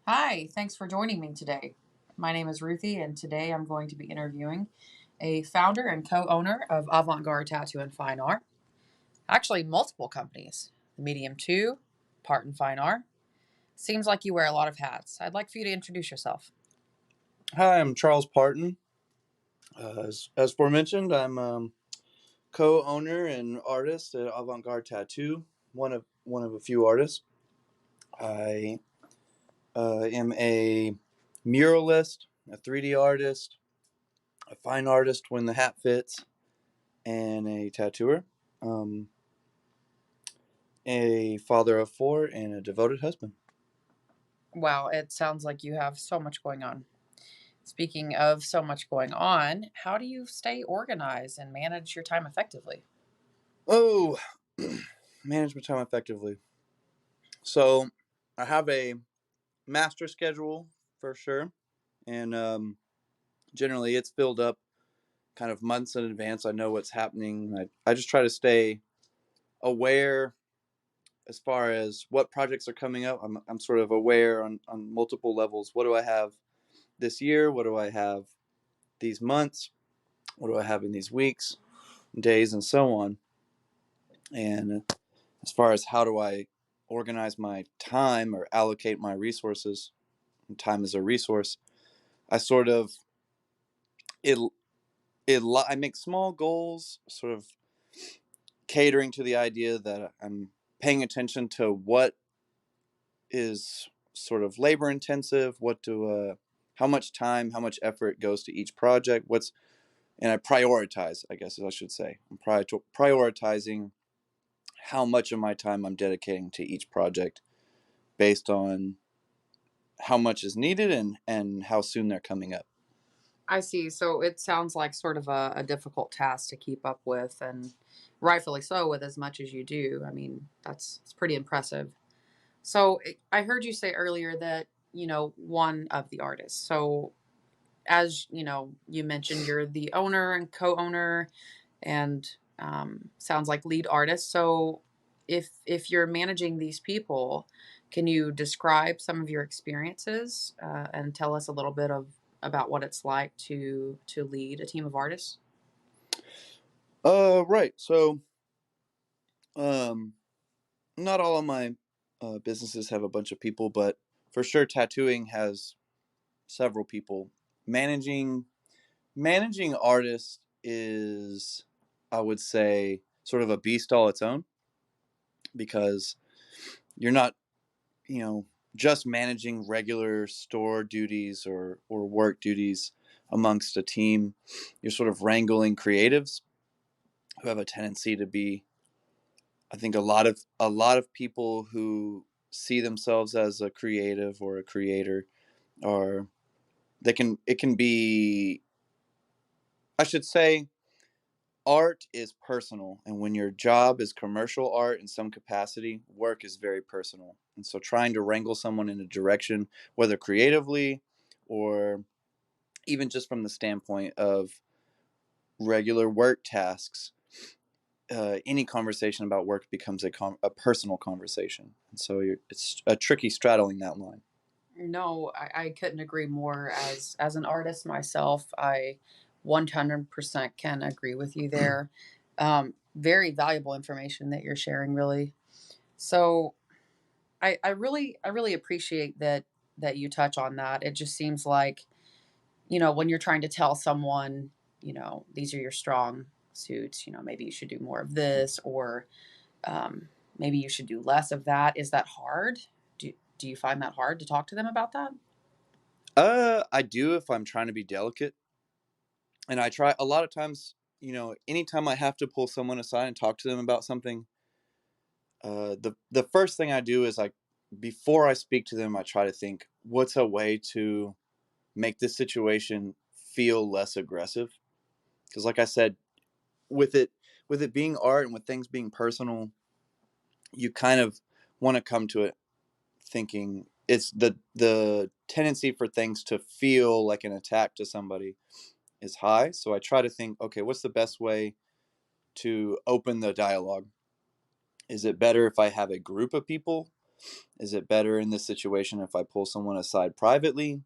Hi, thanks for joining me today. My name is Ruthie, and today I'm going to be interviewing a founder and co owner of Avant Garde Tattoo and Fine Art. Actually, multiple companies the Medium 2, Partin Fine Art. Seems like you wear a lot of hats. I'd like for you to introduce yourself. Hi, I'm Charles Partin. As forementioned, I'm co-owner and artist at Avant Garde Tattoo, one of a few artists. I am a muralist, a 3D artist, a fine artist when the hat fits, and a tattooer. Um, a father of four and a devoted husband. Wow, it sounds like you have so much going on. Speaking of so much going on, how do you stay organized and manage your time effectively? Oh, manage my time effectively. So I have a master schedule for sure, and generally it's filled up kind of months in advance. I know what's happening. I just try to stay aware as far as what projects are coming up. I'm sort of aware on multiple levels. What do I have this year? What do I have these months? What do I have in these weeks, days, and so on? And as far as how do I organize my time or allocate my resources, time is a resource. I sort of it I make small goals, sort of catering to the idea that I'm paying attention to what is sort of labor intensive, how much time, how much effort goes to each project, and I prioritize, I guess I should say. I'm prioritizing how much of my time I'm dedicating to each project based on how much is needed and how soon they're coming up. I see. So it sounds like sort of a difficult task to keep up with, and rightfully so, with as much as you do. I mean, that's it's pretty impressive. So I heard you say earlier that, one of the artists. So as you mentioned, you're the owner and co-owner, and sounds like lead artist. So if you're managing these people, can you describe some of your experiences and tell us a little bit of about what it's like to lead a team of artists? Right. So, um, not all of my businesses have a bunch of people, but for sure, tattooing has several people. Managing managing artists is, I would say, sort of a beast all its own because you're not, you know, just managing regular store duties or work duties amongst a team. You're sort of wrangling creatives who have a tendency to be, I think, a lot of people who see themselves as a creative or a creator, or they can it can be, I should say, art is personal, and when your job is commercial art in some capacity, work is very personal. And so trying to wrangle someone in a direction, whether creatively or even just from the standpoint of regular work tasks, any conversation about work becomes a personal conversation, and so it's a tricky straddling that line. No, I couldn't agree more. As an artist myself, I 100% can agree with you there. Very valuable information that you're sharing, really. So I really appreciate that you touch on that. It just seems like, when you're trying to tell someone, these are your strong suits, maybe you should do more of this, or maybe you should do less of that. Is that hard? Do you find that hard to talk to them about that? I do if I'm trying to be delicate, and I try a lot of times. Anytime I have to pull someone aside and talk to them about something, the first thing I do is, like, before I speak to them, I try to think what's a way to make this situation feel less aggressive. Because, like I said, with it with it being art and with things being personal, you kind of want to come to it thinking it's the tendency for things to feel like an attack to somebody is high. So I try to think, okay, what's the best way to open the dialogue? Is it better if I have a group of people Is it better in this situation if I pull someone aside privately?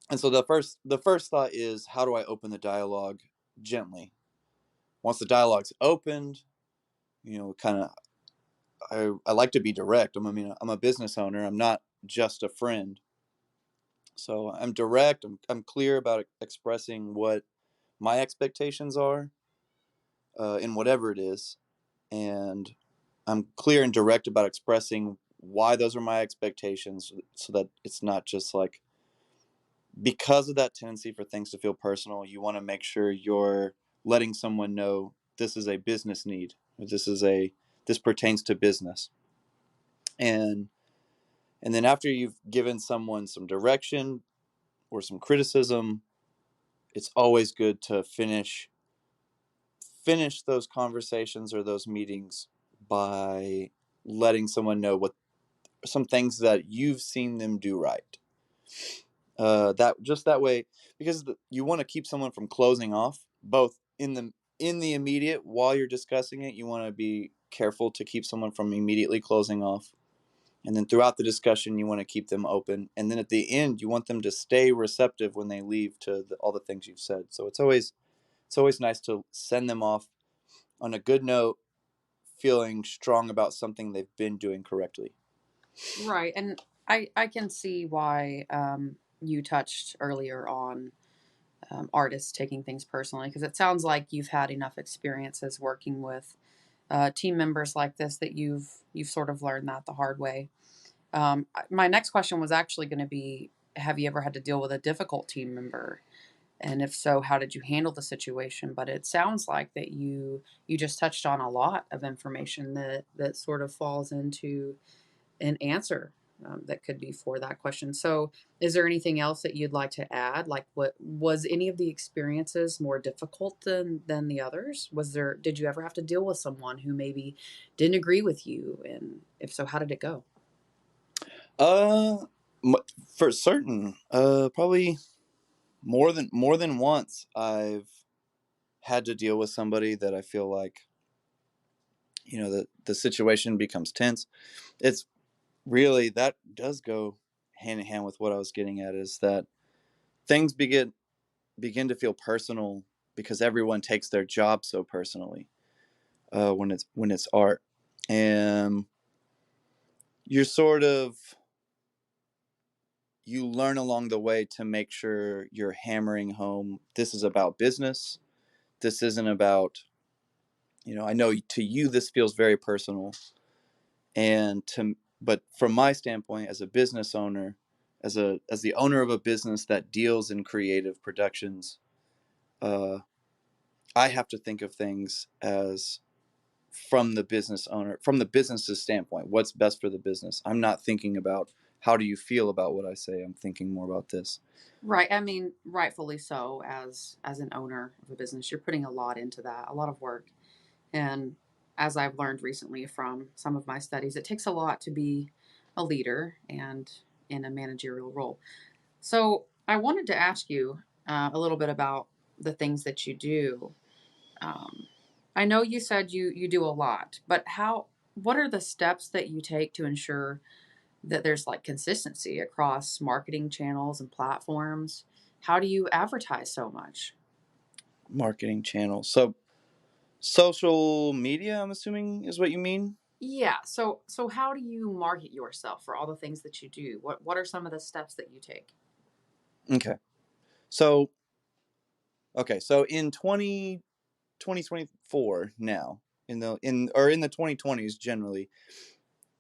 And so the first thought is, how do I open the dialogue gently? Once the dialogue's opened, kind of, I like to be direct. I'm a business owner. I'm not just a friend. So I'm direct. I'm clear about expressing what my expectations are, in whatever it is, and I'm clear and direct about expressing why those are my expectations, so that it's not just like, because of that tendency for things to feel personal, you want to make sure you're letting someone know this is a business need. This pertains to business. And and then after you've given someone some direction or some criticism, it's always good to finish those conversations or those meetings by letting someone know what some things that you've seen them do right. That just that way, because you want to keep someone from closing off, both in the immediate while you're discussing it. You want to be careful to keep someone from immediately closing off, and then throughout the discussion, you want to keep them open, and then at the end, you want them to stay receptive when they leave to all the things you've said. So it's always nice to send them off on a good note, feeling strong about something they've been doing correctly. Right. And I can see why you touched earlier on artists taking things personally, because it sounds like you've had enough experiences working with team members like this that you've sort of learned that the hard way. My next question was actually going to be, have you ever had to deal with a difficult team member? And if so, how did you handle the situation? But it sounds like that you just touched on a lot of information that sort of falls into an answer that could be for that question. So, is there anything else that you'd like to add? Like, what was any of the experiences more difficult than the others? Was there? Did you ever have to deal with someone who maybe didn't agree with you? And if so, how did it go? Uh, for certain, probably more than once, I've had to deal with somebody that I feel like, the situation becomes tense. It's really, that does go hand in hand with what I was getting at, is that things begin to feel personal because everyone takes their job so personally, when it's art, and you're sort of you learn along the way to make sure you're hammering home, this is about business. This isn't about, I know to you this feels very personal, but from my standpoint as a business owner, as the owner of a business that deals in creative productions, uh, I have to think of things as, from the business's standpoint, what's best for the business. I'm not thinking about how do you feel about what I say. I'm thinking more about this. Right. I mean, rightfully so. As an owner of a business, you're putting a lot into that, a lot of work. And as I've learned recently from some of my studies, it takes a lot to be a leader and in a managerial role. So I wanted to ask you a little bit about the things that you do. Um, I know you said you do a lot, but how? What are the steps that you take to ensure that there's like consistency across marketing channels and platforms? How do you advertise so much? Marketing channels. So social media, I'm assuming, is what you mean? Yeah. So how do you market yourself for all the things that you do? What are some of the steps that you take? Okay. So, so in 2024 now, in the 2020s generally,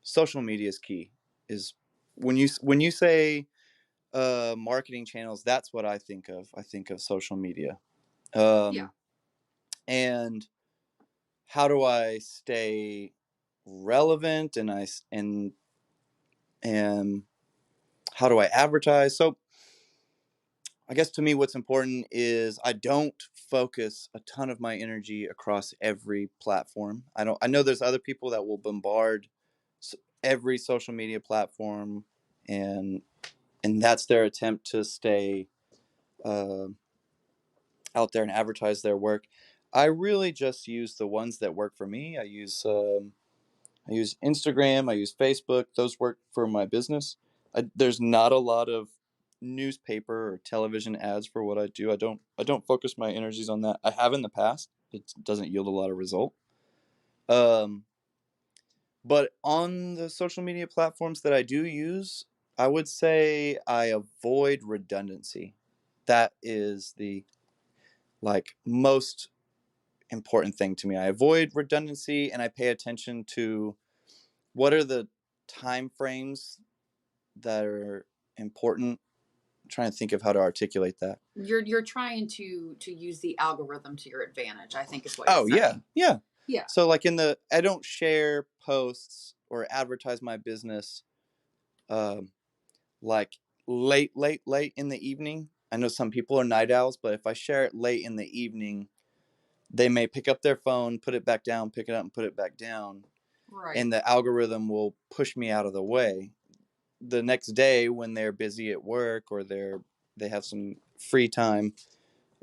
social media is key. Is when you say marketing channels, that's what I think of. I think of social media. Yeah. Um and how do I stay relevant, and how do I advertise? So I guess to me, what's important is I don't focus a ton of my energy across every platform. I don't. I know there's other people that will bombard every social media platform, and and that's their attempt to stay uh, out there and advertise their work. I really just use the ones that work for me. I use Instagram. I use Facebook. Those work for my business. There's not a lot of newspaper or television ads for what I do. I don't focus my energies on that. I have in the past. It doesn't yield a lot of result. Um, but on the social media platforms that I do use, I would say I avoid redundancy. That is the like most important thing to me. I avoid redundancy and I pay attention to what are the time frames that are important. I'm trying to think of how to articulate that. You're trying to use the algorithm to your advantage, I think is what you're Oh yeah, saying. yeah. Yeah. So like I don't share posts or advertise my business um, like late in the evening. I know some people are night owls, but if I share it late in the evening, they may pick up their phone, put it back down, pick it up and put it back down, Right. and the algorithm will push me out of the way. The next day when they're busy at work or they have some free time,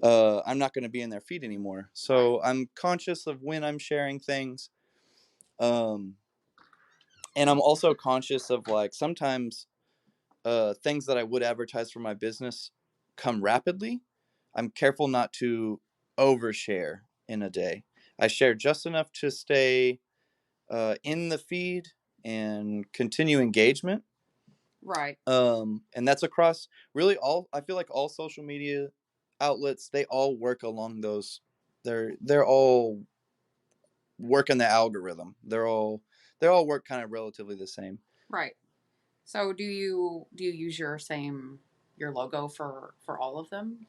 I'm not going to be in their feed anymore. Right. So I'm conscious of when I'm sharing things. Um, and I'm also conscious of like sometimes things that I would advertise for my business come rapidly. I'm careful not to overshare in a day. I share just enough to stay in the feed and continue engagement. Right. And that's across really all. I feel like all social media outlets, they all work along those. They're all working the algorithm. They all work kind of relatively the same. Right. So do you use your logo for all of them?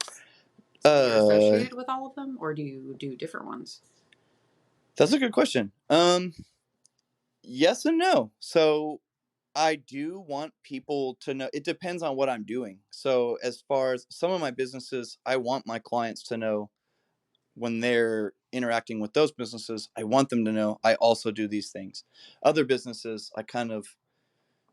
So that you're Uh, associated with all of them, or do you do different ones? that's a good question. Yes and no. So I do want people to know. It depends on what I'm doing. So as far as some of my businesses, I want my clients to know when they're interacting with those businesses, I want them to know I also do these things. Other businesses, I kind of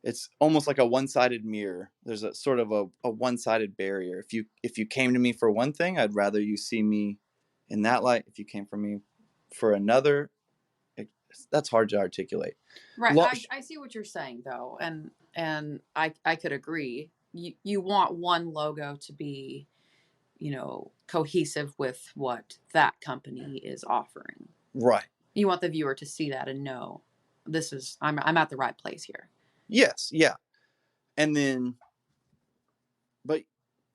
it's almost like a one-sided mirror. There's a sort of a one-sided barrier. If you came to me for one thing, I'd rather you see me in that light. If you came for me for another, it, that's hard to articulate. Right. Lo- I see what you're saying though, and I could agree. You want one logo to be, cohesive with what that company is offering. right. You want the viewer to see that and know I'm at the right place here. Yes. Yeah. And then, but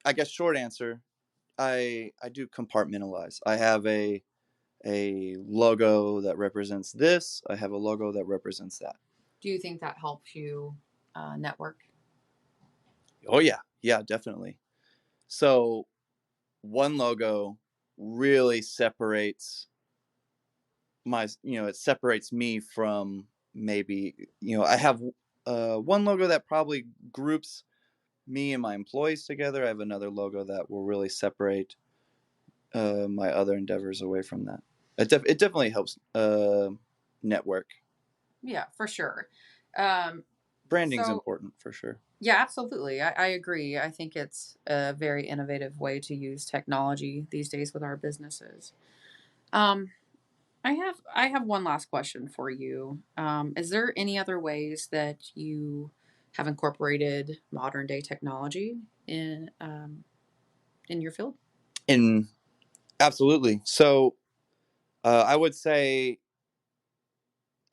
I guess short answer, I do compartmentalize. I have a logo that represents this. I have a logo that represents that. Do you think that helps you network? Oh yeah, yeah, definitely. So one logo really separates it separates me from maybe I have one logo that probably groups me and my employees together. I have another logo that will really separate my other endeavors away from that. It definitely helps network. Yeah, for sure. Um, Branding's so important for sure. yeah, absolutely. I agree. I think it's a very innovative way to use technology these days with our businesses. Um, I have one last question for you. Is there any other ways that you have incorporated modern day technology in your field? And absolutely. So I would say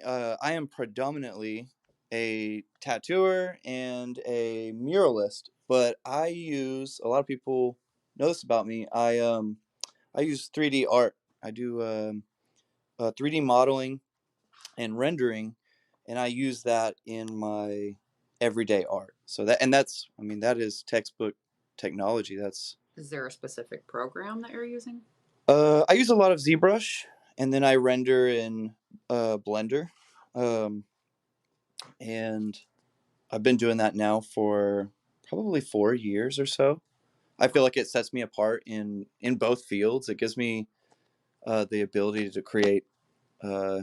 I am predominantly a tattooer and a muralist, but I use a lot of people know this about me. I use 3D art. I do 3D modeling and rendering, and I use that in my everyday art. So that's I mean that is textbook technology. That's Is there a specific program that you're using? I use a lot of ZBrush, and then I render in Blender, um, and I've been doing that now for probably 4 years or so. I feel like it sets me apart in both fields. It gives me the ability to create uh,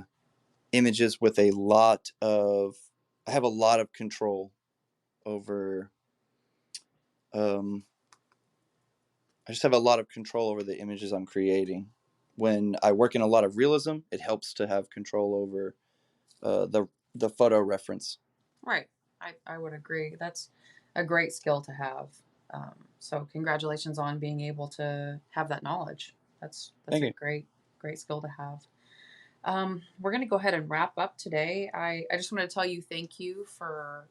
images with a lot of. I have a lot of control over. Um, I just have a lot of control over the images I'm creating. When I work in a lot of realism, it helps to have control over the the photo reference. Right. I would agree. That's a great skill to have. So congratulations on being able to have that knowledge. That's Thank a you. great skill to have. We're going to go ahead and wrap up today. I just want to tell you thank you for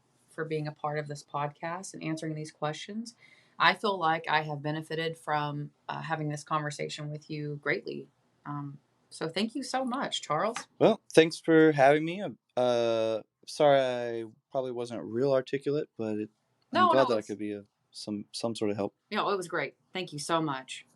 being a part of this podcast and answering these questions. I feel like I have benefited from having this conversation with you greatly. Um, so thank you so much, Charles. Well, thanks for having me. Sorry I probably wasn't real articulate, but I'm No, glad no, that I could be some sort of help. it was great. Thank you so much.